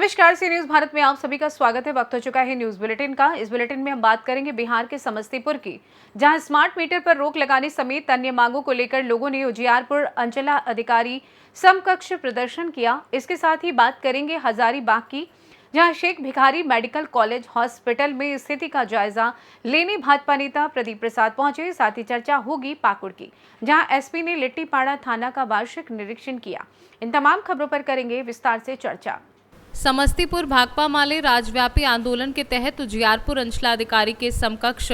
नमस्कार, सी न्यूज भारत में आप सभी का स्वागत है। वक्त हो चुका है न्यूज बुलेटिन का। इस बुलेटिन में हम बात करेंगे बिहार के समस्तीपुर की, जहां स्मार्ट मीटर पर रोक लगाने समेत अन्य मांगों को लेकर लोगों ने उजियारपुर अंचल अधिकारी समकक्ष प्रदर्शन किया। इसके साथ ही बात करेंगे हजारीबाग की, जहां Sheikh Bhikhari medical college hospital में स्थिति का जायजा लेने भाजपा नेता प्रदीप प्रसाद पहुंचे। साथ ही चर्चा होगी पाकुड़ की, जहां एसपी ने लिट्टीपाड़ा थाना का वार्षिक निरीक्षण किया। इन तमाम खबरों पर करेंगे विस्तार से चर्चा। समस्तीपुर भाकपा माले राज्यव्यापी आंदोलन के तहत उजियारपुर अंचलाधिकारी के समकक्ष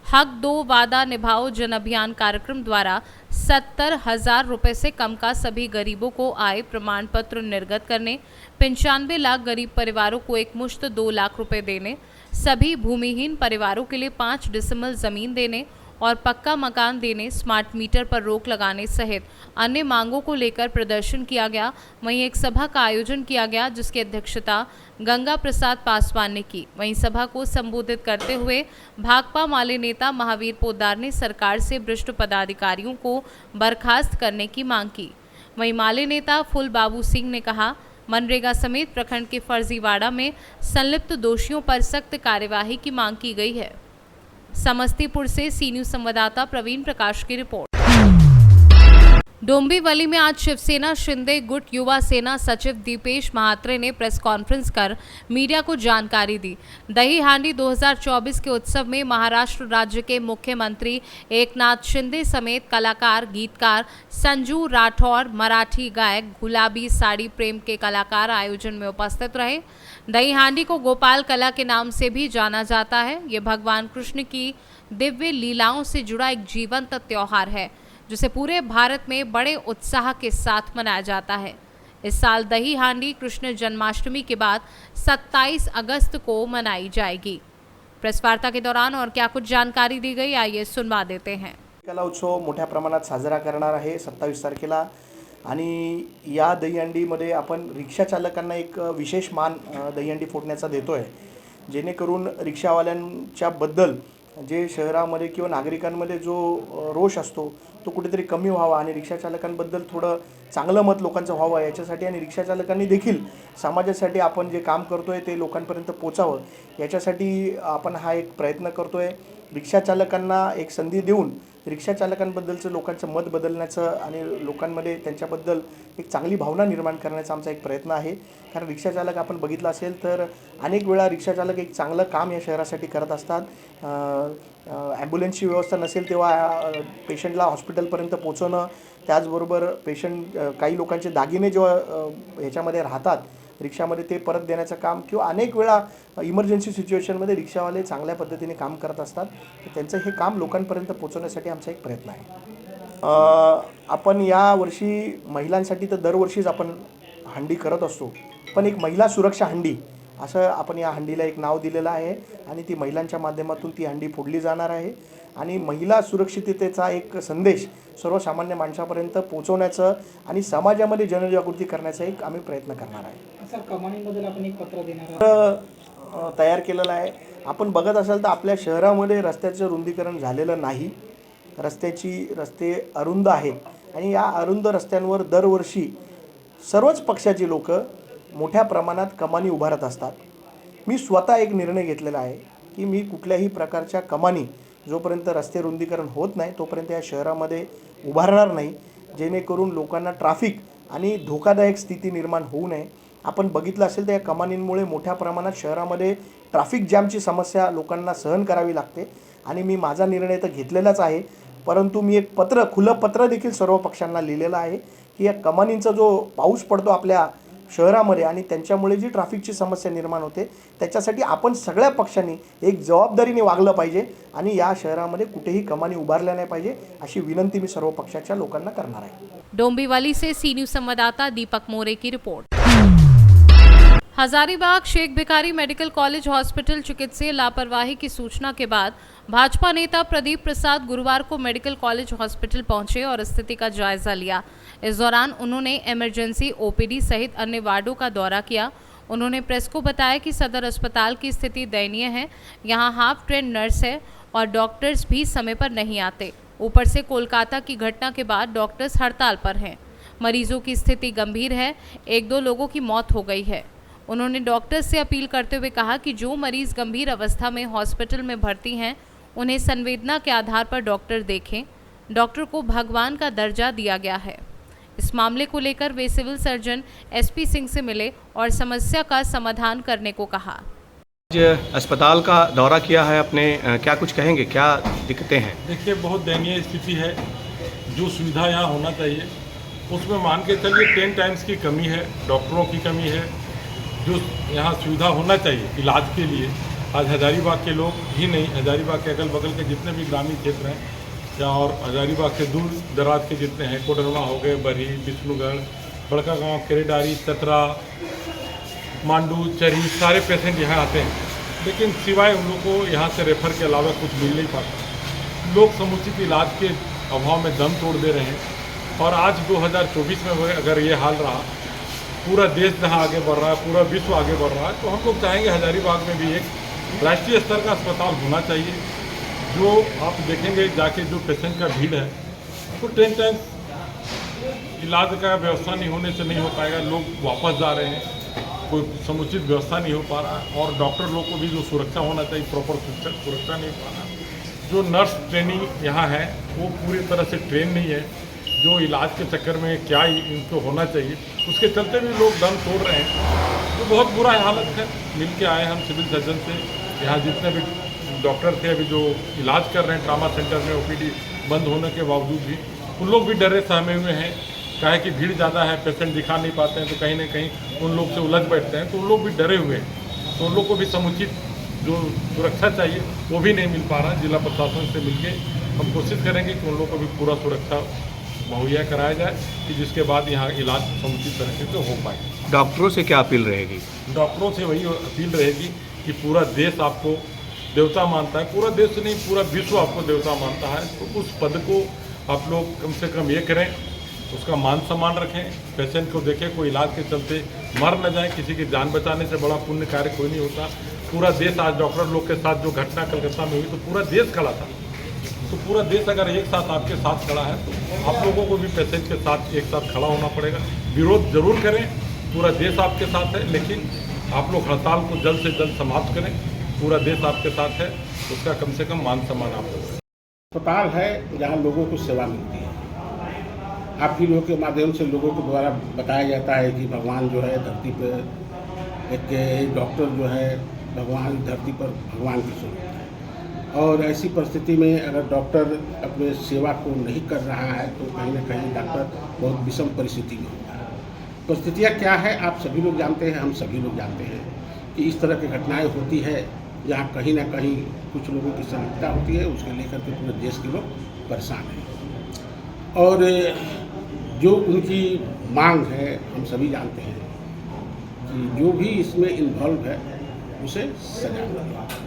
हक दो वादा निभाओ जन अभियान कार्यक्रम द्वारा 70,000 रुपए से कम का सभी गरीबों को आय प्रमाण पत्र निर्गत करने, 95 लाख गरीब परिवारों को एक मुश्त 2 लाख रुपए देने, सभी भूमिहीन परिवारों के लिए 5 डिसमल जमीन देने और पक्का मकान देने, स्मार्ट मीटर पर रोक लगाने सहित अन्य मांगों को लेकर प्रदर्शन किया गया। वहीं एक सभा का आयोजन किया गया, जिसकी अध्यक्षता गंगा प्रसाद पासवान ने की। वहीं सभा को संबोधित करते हुए भाकपा माले नेता महावीर पोद्दार ने सरकार से भ्रष्ट पदाधिकारियों को बर्खास्त करने की मांग की। वहीं माले नेता फुल बाबू सिंह ने कहा, मनरेगा समेत प्रखंड के फर्जीवाड़ा में संलिप्त दोषियों पर सख्त कार्यवाही की मांग की गई है। समस्तीपुर से सी न्यूज संवाददाता प्रवीण प्रकाश की रिपोर्ट। डोंबिवली में आज शिवसेना शिंदे गुट युवा सेना सचिव दीपेश महात्रे ने प्रेस कॉन्फ्रेंस कर मीडिया को जानकारी दी। दही हांडी 2024 के उत्सव में महाराष्ट्र राज्य के मुख्यमंत्री एकनाथ शिंदे समेत कलाकार, गीतकार संजू राठौर, मराठी गायक गुलाबी साड़ी प्रेम के कलाकार आयोजन में उपस्थित रहे। दही हांडी को गोपाल कला के नाम से भी जाना जाता है। ये भगवान कृष्ण की दिव्य लीलाओं से जुड़ा एक जीवंत त्योहार है, जिसे पूरे भारत में बड़े उत्साह के साथ मनाया जाता है। इस साल दही हांडी कृष्ण जन्माष्टमी के बाद 27 अगस्त को मनाई जाएगी। प्रेस वार्ता के दौरान और क्या कुछ जानकारी दी गई, आइए सुनवा देते हैं। कला उत्सव मोठ्या प्रमाणात साजरा करणार आहे 27 तारखेला आणि या दहीहंडीमध्ये आपण रिक्षा चालकांना एक विशेष मान दहीहंडी फोडण्याचा देतोय, जेणेकरून रिक्षावाल्यांच्या बद्दल जे शहरामध्ये किंवा नागरिकांमध्ये जो रोष असतो तो कुठेतरी कमी व्हावा आणि रिक्षा चालकांबद्दल थोडं चांगलं मत लोकांचं व्हावं याच्यासाठी आणि रिक्षा चालकांनी देखील समाजासाठी आपण जे काम करतोय ते लोकांपर्यंत पोचावं याच्यासाठी आपण हा एक प्रयत्न करतोय। रिक्षा चालकांना एक संधी देऊन रिक्षा चालकांबद्दलचं लोकांचं मत बदलण्याचं आणि लोकांमध्ये त्यांच्याबद्दल एक चांगली भावना निर्माण करण्याचा आमचा एक प्रयत्न आहे। कारण रिक्षा चालक आपण बघितलं असेल तर अनेक वेळा रिक्षा चालक एक चांगलं काम या शहरासाठी करत असतात। ॲम्ब्युलन्सची व्यवस्था नसेल तेव्हा पेशंटला हॉस्पिटलपर्यंत पोहोचवणं, त्याचबरोबर काही लोकांचे दागिने जेव्हा ह्याच्यामध्ये राहतात रिक्षामध्ये ते परत देण्याचं काम किंवा अनेक वेळा इमर्जन्सी सिच्युएशनमध्ये रिक्षावाले चांगल्या पद्धतीने काम करत असतात। त्यांचं हे काम लोकांपर्यंत पोहोचवण्यासाठी आमचा एक प्रयत्न आहे। आपण या वर्षी महिलांसाठी तर दरवर्षीच आपण हंडी करत असतो, पण एक महिला सुरक्षा हंडी असं आपण या हंडीला एक नाव दिलेलं आहे आणि ती महिलांच्या माध्यमातून ती हंडी फोडली जाणार आहे आणि महिला सुरक्षिततेचा एक संदेश सर्वसामान्य माणसापर्यंत पोहोचवण्याचं आणि समाजामध्ये जनजागृती करण्याचा एक आम्ही प्रयत्न करणार आहे। सर, कमानीबद्दल आपण एक पत्र देणार तयार केलेलं आहे। आपण बघत असाल तर आपल्या शहरामध्ये रस्त्याचं रुंदीकरण झालेलं नाही। रस्ते अरुंद आहेत आणि या अरुंद रस्त्यांवर दरवर्षी सर्वच पक्षाची लोक मोठ्या प्रमाणात कमानी उभारत असतात। मी स्वतः एक निर्णय घेतलेला आहे की मी कुठल्याही प्रकारच्या कमानी जोपर्यंत रस्ते रुंदीकरण होत नाही तोपर्यंत या शहरामध्ये उभारणार नाही, जेणेकरून लोकांना ट्रॅफिक आणि धोकादायक स्थिती निर्माण होऊ नये। आपण बघितलं असेल तर या कमानींमुळे मोठ्या प्रमाणात शहरामध्ये ट्रॅफिक जॅमची समस्या लोकांना सहन करावी लागते आणि मी माझा निर्णय तर घेतलेलाच आहे, परंतु मी एक खुलं पत्र देखील सर्व पक्षांना लिहिलेलं आहे की या कमानींचा जो पाऊस पडतो आपल्या शहरामध्ये आणि त्यांच्यामुळे जी ट्रॅफिकची समस्या निर्माण होते त्याच्यासाठी आपण सगळ्या पक्षांनी एक जबाबदारीने वागलं पाहिजे आणि या शहरामध्ये कुठेही कमानी उभारल्या नाही पाहिजे अशी विनंती मी सर्व पक्षाच्या लोकांना करणार आहे। डोंबिवली से सी न्यूज संवाददाता दीपक मोरे की report. Hazaribagh Sheikh Bhikhari medical college hospital चिकित्सीय लापरवाही की सूचना के बाद भाजपा नेता प्रदीप प्रसाद गुरुवार को मेडिकल कॉलेज हॉस्पिटल पहुंचे और स्थिति का जायजा लिया। इस दौरान उन्होंने इमरजेंसी, ओपीडी सहित अन्य वार्डों का दौरा किया। उन्होंने प्रेस को बताया कि सदर अस्पताल की स्थिति दयनीय है। यहाँ हाफ ट्रेन नर्स है और डॉक्टर्स भी समय पर नहीं आते। ऊपर से कोलकाता की घटना के बाद डॉक्टर्स हड़ताल पर हैं। मरीजों की स्थिति गंभीर है, 1-2 लोगों की मौत हो गई है। उन्होंने डॉक्टर से अपील करते हुए कहा कि जो मरीज गंभीर अवस्था में हॉस्पिटल में भर्ती हैं, उन्हें संवेदना के आधार पर डॉक्टर देखें। डॉक्टर को भगवान का दर्जा दिया गया है। इस मामले को लेकर वे सिविल सर्जन एसपी सिंह से मिले और समस्या का समाधान करने को कहा। आज अस्पताल का दौरा किया है अपने, क्या कुछ कहेंगे, क्या दिक्कतें हैं? देखिए, बहुत दयनीय स्थिति है। जो सुविधा यहाँ होना चाहिए उसमें मान के चलिए 10 टाइम्स की कमी है, डॉक्टरों की कमी है। जो यहाँ सुविधा होना चाहिए इलाज के लिए, आज हजारीबाग के लोग ही नहीं, हजारीबाग के अगल बगल के जितने भी ग्रामीण क्षेत्र हैं या और हजारीबाग से दूर दराज के जितने हैं, कोडरमा हो गए, बरही, विष्णुगढ़, बड़का गांव, केरेडारी, चतरा, मांडू, चरी, सारे पेशेंट यहाँ आते हैं, लेकिन सिवाय उन लोग को यहाँ से रेफर के अलावा कुछ मिल नहीं पाता। लोग समुचित इलाज के अभाव में दम तोड़ दे रहे हैं। और आज 2024 में अगर ये हाल रहा, पूरा देश जहाँ आगे बढ़ रहा है, पूरा विश्व आगे बढ़ रहा है, तो हम लोग चाहेंगे हजारीबाग में भी एक राष्ट्रीय स्तर का अस्पताल होना चाहिए। जो आप देखेंगे जाके जो पेशेंट का भीड़ है, तो 10 टाइम इलाज का व्यवस्था नहीं होने से नहीं हो पाएगा। लोग वापस जा रहे हैं, कोई समुचित व्यवस्था नहीं हो पा रहा, और डॉक्टर लोग को भी जो सुरक्षा होना चाहिए, प्रॉपर सुरक्षा नहीं हो पा रहा। जो नर्स ट्रेनिंग यहाँ है वो पूरी तरह से ट्रेन नहीं है। जो इलाज के चक्कर में क्या इनको होना चाहिए, उसके चलते भी लोग दम तोड़ रहे हैं। तो बहुत बुरा हालत है। मिल के आए हम सिविल सर्जन से, यहाँ जितने भी डॉक्टर थे अभी जो इलाज कर रहे हैं ट्रामा सेंटर में, ओपीडी बंद होने के बावजूद भी उन लोग भी डरे सहमे हुए हैं। काहे कि भीड़ ज़्यादा है, पेशेंट दिखा नहीं पाते हैं, तो कहीं ना कहीं उन लोग से उलझ बैठते हैं, तो उन लोग भी डरे हुए हैं। तो उन लोग को भी समुचित जो सुरक्षा चाहिए वो भी नहीं मिल पा रहा। जिला प्रशासन से मिलके हम कोशिश करेंगे कि उन लोग को भी पूरा सुरक्षा मुहैया कराया जाए, कि जिसके बाद यहाँ इलाज समुचित तरीके से हो पाए। डॉक्टरों से क्या अपील रहेगी? डॉक्टरों से वही अपील रहेगी कि पूरा देश आपको देवता मानता है, पूरा देश नहीं पूरा विश्व आपको देवता मानता है, तो उस पद को आप लोग कम से कम ये करें, उसका मान सम्मान रखें, पेशेंट को देखें, कोई इलाज के चलते मर न जाए। किसी की जान बचाने से बड़ा पुण्य कार्य कोई नहीं होता। पूरा देश आज डॉक्टर लोग के साथ जो घटना कलकत्ता में हुई, तो पूरा देश खड़ा था। तो पूरा देश अगर एक साथ आपके साथ खड़ा है, तो आप लोगों को भी पेशेंट के साथ एक साथ खड़ा होना पड़ेगा। विरोध जरूर करें, पूरा देश आपके साथ है, लेकिन आप लोग हड़ताल को जल्द से जल्द समाप्त करें। पूरा देश आपके साथ है, उसका कम से कम मान सम्मान आप लोग। अस्पताल है जहाँ लोगों को सेवा मिलती है। आप ही लोगों के माध्यम से लोगों के द्वारा बताया जाता है कि भगवान जो है धरती पर एक डॉक्टर जो है भगवान, धरती पर भगवान की स्वरूप है। और ऐसी परिस्थिति में अगर डॉक्टर अपने सेवा को नहीं कर रहा है, तो कहीं ना कहीं डॉक्टर बहुत विषम परिस्थिति में होता है। परिस्थितियाँ क्या है आप सभी लोग जानते हैं, हम सभी लोग जानते हैं कि इस तरह की घटनाएँ होती है जहाँ कहीं ना कहीं कुछ लोगों की संलिप्तता होती है, उसके लेकर के पूरे देश के लोग परेशान हैं। और जो उनकी मांग है हम सभी जानते हैं कि जो भी इसमें इन्वॉल्व है उसे सजा मिले।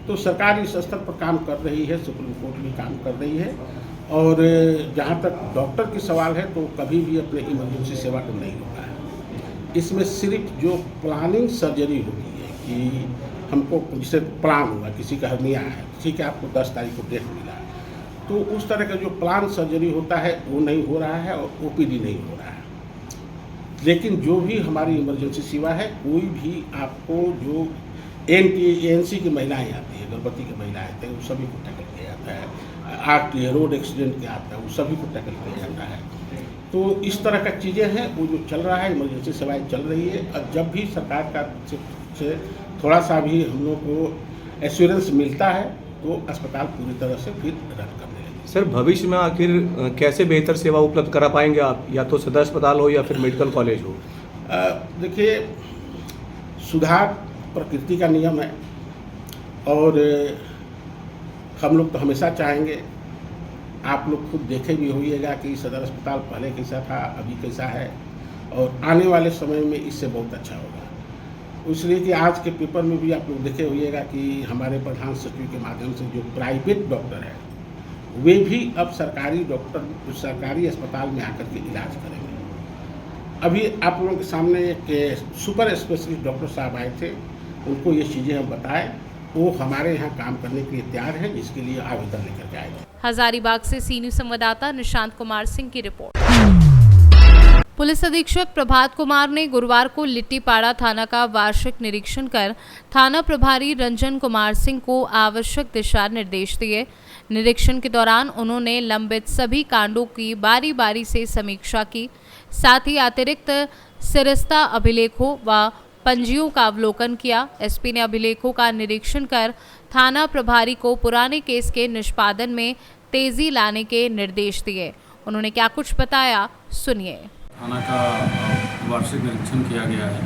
तो सरकार इस स्तर पर काम कर रही है, सुप्रीम कोर्ट भी काम कर रही है। और जहाँ तक डॉक्टर की सवाल है, तो कभी भी अपने इमरजेंसी सेवा को नहीं होता है। इसमें सिर्फ जो प्लानिंग सर्जरी होती है कि हमको जैसे प्लान हुआ, किसी का हर्निया है, ठीक है, आपको 10 तारीख को डेट मिला, तो उस तरह का जो प्लान सर्जरी होता है वो नहीं हो रहा है, और ओपीडी नहीं हो रहा है। लेकिन जो भी हमारी इमरजेंसी सेवा है, कोई भी आपको जो एएनसी की महिलाएं आती हैं, गर्भवती की महिलाएं आती हैं, वो सभी को टैकल किया जाता है। आरटी रोड एक्सीडेंट क्या आता है, वो सभी को टैकल किया जाता है। तो इस तरह का चीज़ें हैं, वो जो चल रहा है, इमरजेंसी सेवाएँ चल रही है। और जब भी सरकार का से थोड़ा सा भी हम लोग को एश्योरेंस मिलता है, तो अस्पताल पूरी तरह से फिर रन करने लगे। सर, भविष्य में आखिर कैसे बेहतर सेवा उपलब्ध करा पाएंगे आप? या तो सदर अस्पताल हो या फिर मेडिकल कॉलेज हो? देखिए, सुधार प्रकृति का नियम है, और हम लोग तो हमेशा चाहेंगे। आप लोग खुद देखे भी होइएगा कि सदर अस्पताल पहले कैसा था, अभी कैसा है, और आने वाले समय में इससे बहुत अच्छा होगा। इसलिए कि आज के पेपर में भी आप लोग देखे होइएगा कि हमारे प्रधान सचिव के माध्यम से जो प्राइवेट डॉक्टर है, वे भी अब सरकारी अस्पताल में आकर के इलाज करेंगे। अभी आप लोगों के सामने एक सुपर स्पेशलिस्ट डॉक्टर साहब आए थे, उनको ये चीज़ें हम बताएं, वो हमारे यहाँ काम करने के लिए तैयार है, जिसके लिए आवेदन लेकर के आएंगे। हजारीबाग से सी न्यूज़ संवाददाता निशांत कुमार सिंह की रिपोर्ट। पुलिस अधीक्षक प्रभात कुमार ने गुरुवार को लिट्टीपाड़ा थाना का वार्षिक निरीक्षण कर थाना प्रभारी रंजन कुमार सिंह को आवश्यक दिशा निर्देश दिए। निरीक्षण के दौरान उन्होंने लंबित सभी कांडों की बारी बारी से समीक्षा की, साथ ही अतिरिक्त सिरस्ता अभिलेखों व पंजियों का अवलोकन किया। एसपी ने अभिलेखों का निरीक्षण कर थाना प्रभारी को पुराने केस के निष्पादन में तेजी लाने के निर्देश दिए। उन्होंने क्या कुछ बताया, सुनिए। थाना का वार्षिक निरीक्षण किया गया है।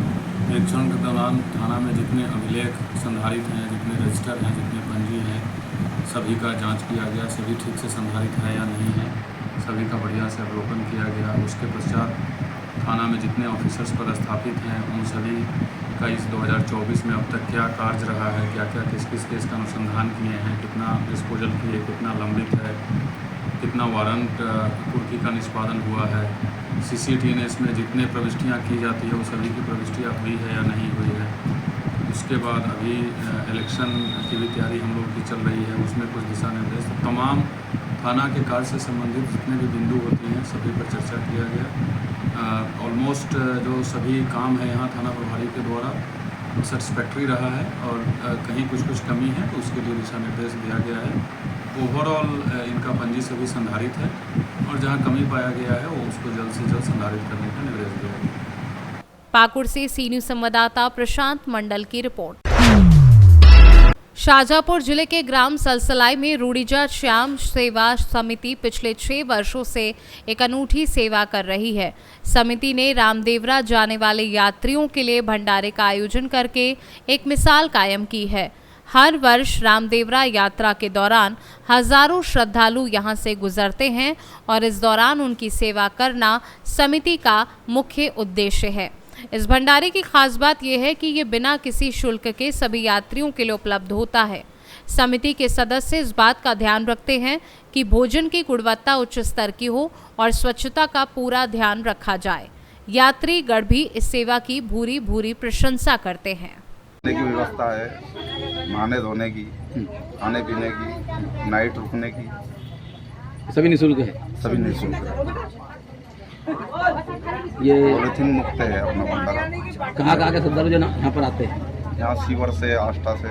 निरीक्षण के दौरान थाना में जितने अभिलेख संधारित हैं, जितने रजिस्टर हैं, जितने पंजी हैं, सभी का जांच किया गया। सभी ठीक से संधारित है या नहीं है, सभी का बढ़िया से अवलोकन किया गया। उसके पश्चात थाना में जितने ऑफिसर्स पदस्थापित हैं उन सभी का इस 2024 में अब तक क्या कार्य रहा है, क्या क्या किस किस केस का अनुसंधान किए हैं, कितना डिस्पोजल किए, कितना लंबित है, कितना वारंट कुर्की का निष्पादन हुआ है, CCTNS में जितने प्रविष्टियाँ की जाती है वो सभी की प्रविष्टियाँ हुई है या नहीं हुई है। उसके बाद अभी इलेक्शन की भी तैयारी हम लोग की चल रही है, उसमें कुछ दिशा निर्देश, तमाम थाना के कार्य से संबंधित जितने भी बिंदु होती हैं सभी पर चर्चा किया गया। ऑलमोस्ट जो सभी काम है यहाँ थाना प्रभारी के द्वारा सेटिस्फैक्ट्री रहा है और कहीं कुछ कमी है तो उसके लिए दिशा निर्देश दिया गया है। ओवरऑल इनका पंजी सभी संधारित है और जहाँ कमी पाया गया है वो उसको जल्द से जल्द संधारित करने का निर्देश दिया गया। पाकुड़ से सी न्यूज संवाददाता प्रशांत मंडल की रिपोर्ट। शाहजहाँपुर जिले के ग्राम सलसलाई में रूढ़ीजा श्याम सेवा समिति पिछले 6 वर्षों से एक अनूठी सेवा कर रही है। समिति ने रामदेवरा जाने वाले यात्रियों के लिए भंडारे का आयोजन करके एक मिसाल कायम की है। हर वर्ष रामदेवरा यात्रा के दौरान हजारों श्रद्धालु यहां से गुजरते हैं और इस दौरान उनकी सेवा करना समिति का मुख्य उद्देश्य है। इस भंडारे की खास बात यह है कि ये बिना किसी शुल्क के सभी यात्रियों के लिए उपलब्ध होता है। समिति के सदस्य इस बात का ध्यान रखते हैं कि भोजन की गुणवत्ता उच्च स्तर की हो और स्वच्छता का पूरा ध्यान रखा जाए। यात्री गण भी इस सेवा की भूरी भूरी प्रशंसा करते हैं। की व्यवस्था है, नहाने धोने की, खाने पीने की, नाइट रुकने की, सभी निःशुल्क है। सभी निःशुल्क है। ये पॉलिथीन मुक्त है अपना भंडारा। कहाँ के श्रद्धालु जो यहाँ पर आते हैं? यहाँ सीवर से, आष्टा से,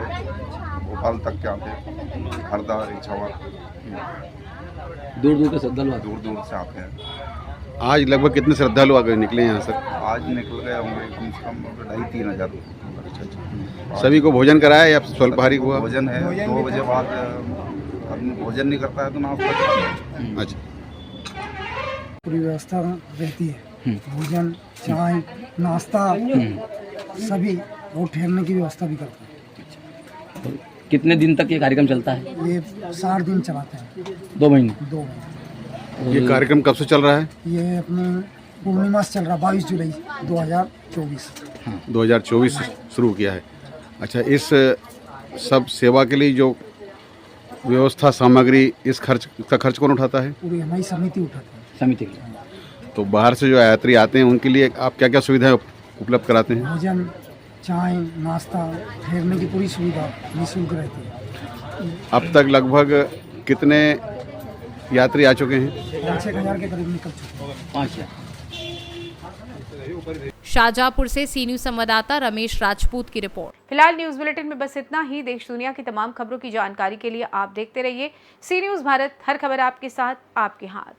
भोपाल तक के आते हैं, हरदा, इछावर, दूर दूर के श्रद्धालु दूर दूर से आते हैं। आज लगभग कितने श्रद्धालु आगे निकले यहाँ सर? आज निकल गए होंगे कम से कम 2,500-3 हज़ार। सभी को भोजन कराया या स्वल्पहारी हुआ? भोजन है, 2 बजे बाद आदमी भोजन नहीं करता है तो नाश्ता। अच्छा, पूरी व्यवस्था रहती है, भोजन, चाय, नाश्ता सभी, और ठहरने की व्यवस्था भी करते हैं। तो कितने दिन तक ये कार्यक्रम चलता है? ये 60 दिन चलाते हैं। 2 महीने। 2 महीने। ये कार्यक्रम कब से चल रहा है? ये अपने पूर्णिमा से चल रहा, 22 जुलाई 2024। 2024 शुरू किया है। अच्छा, इस सब सेवा के लिए जो व्यवस्था, सामग्री, इस खर्च का खर्च कौन उठाता है? पूरी हमारी समिति उठाती है। समिति। तो बाहर से जो यात्री आते हैं उनके लिए आप क्या क्या सुविधाएं उपलब्ध कराते हैं? भोजन, चाय, नाश्ता, ठहरने की पूरी सुविधा निःशुल्क रहती है। अब तक लगभग कितने यात्री आ चुके हैं? 5,000 के करीब निकल चुके हैं। 5,000। शाहजहाँपुर से सी न्यूज संवाददाता रमेश राजपूत की रिपोर्ट। फिलहाल न्यूज बुलेटिन में बस इतना ही। देश दुनिया की तमाम खबरों की जानकारी के लिए आप देखते रहिए सी न्यूज भारत। हर खबर आपके साथ, आपके हाथ।